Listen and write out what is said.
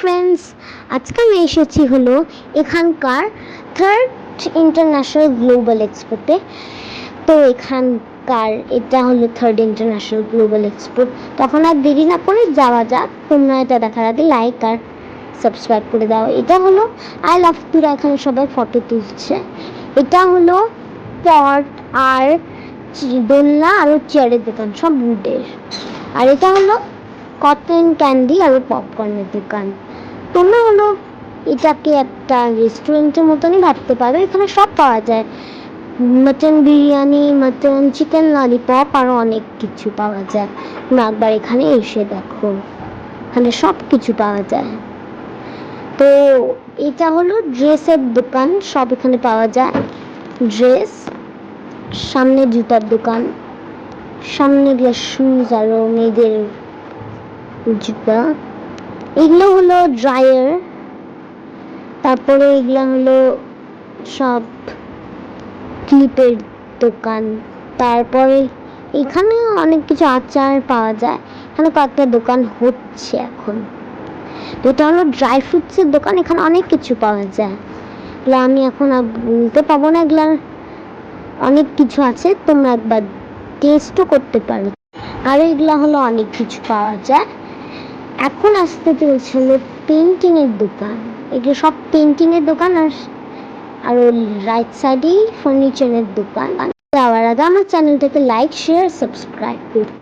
Friends, আজকে আমি এসেছি হলো এখানকার থার্ড ইন্টারন্যাশনাল গ্লোবাল এক্সপোতে। তো এখানকার এটা হলো থার্ড ইন্টারন্যাশনাল গ্লোবাল এক্সপো। তখন আর দেরি না করে যাওয়া যাক। তোমরা এটা দেখার আগে লাইক আর সাবস্ক্রাইব করে দাও। এটা হলো আই লাভ তুরা, এখানে সবাই ফটো তুলছে। এটা হলো পট আর দোলনা আর চেয়ারের দোকান, সব উডের। আর এটা হলো কটন ক্যান্ডি আর পপকর্নের দোকান। তোমরা হলো এটাকে একটা রেস্টুরেন্টের মতনই ভাবতে পারো। এখানে সব পাওয়া যায়, mutton biryani, mutton chicken lollipop আরও অনেক কিছু পাওয়া যায়। তুমি একবার এখানে এসে দেখো, এখানে সব কিছু পাওয়া যায়। তো এটা হলো ড্রেসের দোকান, সব এখানে পাওয়া যায়। ড্রেস, সামনে জুতার দোকান, সামনে গিয়ে শুজ আরও মেয়েদের জুতা। এগুলো হলো ড্রায়ার, তারপরে এগুলো হলো সব ক্লিপের দোকান। তারপরে এখানে অনেক কিছু আচার পাওয়া যায়। এখানে কয়েকটা দোকান হচ্ছে এখন। এটা হলো ড্রাই ফ্রুটসের দোকান, এখানে অনেক কিছু পাওয়া যায়। এগুলো আমি এখন আর বলতে পারবো না, এগুলার অনেক কিছু আছে, তোমরা একবার টেস্টও করতে পারো। আর এগুলো হলো অনেক কিছু পাওয়া যায়। এখন আসতে চলছে হলো পেন্টিংয়ের দোকান। এগুলো সব পেন্টিংয়ের দোকান। আর রাইট সাইডেই ফার্নিচারের দোকান। যাওয়ার আগে আমার চ্যানেলটাকে লাইক, শেয়ার, সাবস্ক্রাইব করুন।